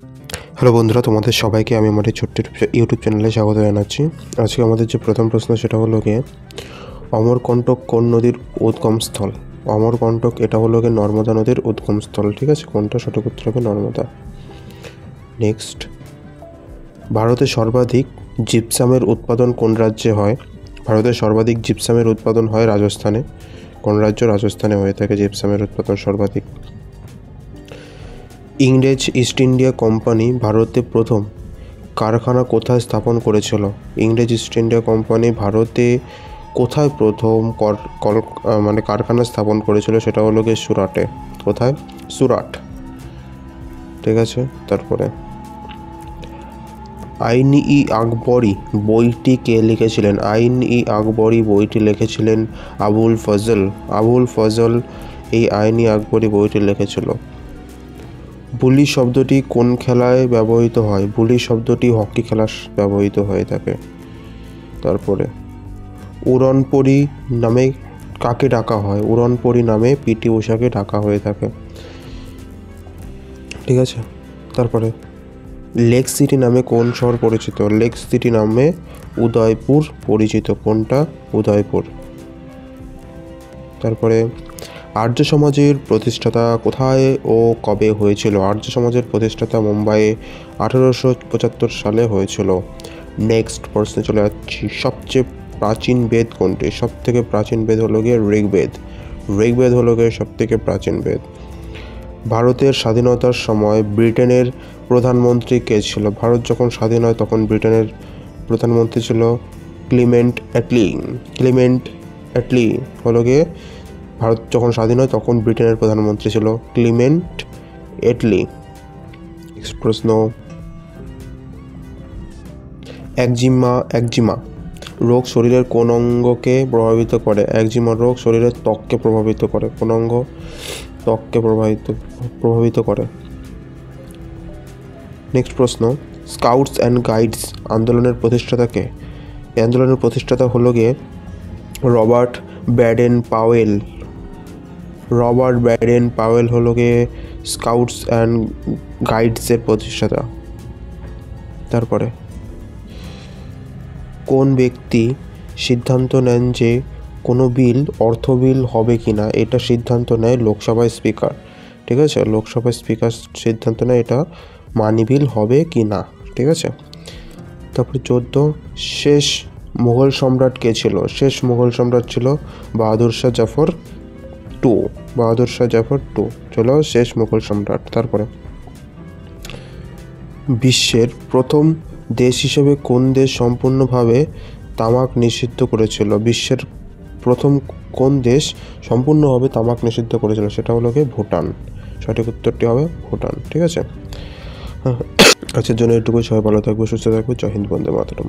Hello বন্ধুরা, তোমাদের সবাইকে আমি আমার এই ছোট্ট ইউটিউব চ্যানেলে স্বাগত জানাচ্ছি। আজকে আমাদের যে প্রথম প্রশ্ন সেটা হলো গিয়ে অমরকণ্টক কোন নদীর উদ্গমস্থল? অমরকণ্টক এটা হলো গিয়ে নর্মদা নদীর উদ্গমস্থল। ঠিক আছে, কোনটা সঠিক উত্তর হবে? নর্মদা। নেক্সট, ভারতের সর্বাধিক জিপসামের উৎপাদন কোন রাজ্যে হয়? ভারতের সর্বাধিক জিপসামের উৎপাদন হয় রাজস্থানে। কোন রাজ্য? রাজস্থানে হয়ে থাকে জিপসামের উৎপাদন সর্বাধিক। ইংরেজ ইস্ট ইন্ডিয়া কোম্পানি ভারতে প্রথম কারখানা কোথায় স্থাপন করেছিল? ইংরেজ ইস্ট ইন্ডিয়া কোম্পানি ভারতে কোথায় প্রথম কারখানা স্থাপন করেছিল? সেটা হলো গিয়ে সুরাটে। কোথায়? সুরাট। ঠিক আছে, তারপরে আইন-ই আকবরী বইটি কে লিখেছিলেন? আইন-ই আকবরী বইটি লিখেছিলেন আবুল ফজল। আবুল ফজল এই আইন-ই আকবরী বইটি লিখেছিল। বুলি শব্দটি কোন খেলায় ব্যবহৃত হয়? বুলি শব্দটি হকি খেলায় ব্যবহৃত হয়ে থাকে। তারপরে উড়নপরি নামে কাকে ডাকা হয়? উড়নপরি নামে পিটি ঊষাকে ডাকা হয়ে থাকে। ঠিক আছে, তারপরে লেক সিটি নামে কোন শহর পরিচিত? লেক সিটি নামে উদয়পুর পরিচিত। কোনটা? উদয়পুর। তারপরে আর্য সমাজের প্রতিষ্ঠাতা কোথায় ও কবে হয়েছিল? আর্য সমাজের প্রতিষ্ঠাতা মুম্বাইয়ে 1875 সালে হয়েছিল। নেক্সট প্রশ্নে চলে যাচ্ছি, সবচেয়ে প্রাচীন বেদ কোনটি? সব থেকে প্রাচীন বেদ হলো গিয়ে ঋগ্বেদ। ঋগ্বেদ হলো গিয়ে সব থেকে প্রাচীন বেদ। ভারতের স্বাধীনতার সময় ব্রিটেনের প্রধানমন্ত্রী কে ছিল? ভারত যখন স্বাধীন হয় তখন ব্রিটেনের প্রধানমন্ত্রী ছিল ক্লিমেন্ট অ্যাটলি। ক্লিমেন্ট অ্যাটলি হলো গিয়ে ভারত যখন স্বাধীন হয় তখন ব্রিটেনের প্রধানমন্ত্রী ছিল ক্লিমেন্ট অ্যাটলি। নেক্সট প্রশ্ন, একজিমা রোগ শরীরের কোন অঙ্গকে প্রভাবিত করে? একজিমা রোগ শরীরের ত্বককে প্রভাবিত করে। কোন অঙ্গ? ত্বককে প্রভাবিত করে। নেক্সট প্রশ্ন, স্কাউটস অ্যান্ড গাইডস আন্দোলনের প্রতিষ্ঠাতা কে? এই আন্দোলনের প্রতিষ্ঠাতা হলো গিয়ে Robert Baden Powell. Robert Baden Powell হলো গিয়ে স্কাউটস অ্যান্ড গাইডসের প্রতিষ্ঠাতা। তারপরে কোন ব্যক্তি সিদ্ধান্ত নেন যে কোনো বিল অর্থ বিল হবে কি না? এটা সিদ্ধান্ত নেয় লোকসভায় স্পিকার। ঠিক আছে, লোকসভায় স্পিকার সিদ্ধান্ত নেয় এটা মানি বিল হবে কি না। ঠিক আছে, তারপরে 14, শেষ মুঘল সম্রাট কে ছিল? শেষ মুঘল সম্রাট ছিল বাহাদুর শাহ জাফর টু। বাহাদুর শাহ জাফর টু ছিল শেষ মুঘল সম্রাট। তারপরে বিশ্বের প্রথম দেশ হিসেবে কোন দেশ সম্পূর্ণভাবে তামাক নিষিদ্ধ করেছিল? বিশ্বের প্রথম কোন দেশ সম্পূর্ণভাবে তামাক নিষিদ্ধ করেছিল? সেটা হলো গিয়ে ভুটান। সঠিক উত্তরটি হবে ভুটান। ঠিক আছে, আজকের জন্য এটুকুই। সবাই ভালো থাকবে, সুস্থ থাকবে। জয় হিন্দ, বন্দে মাতরম।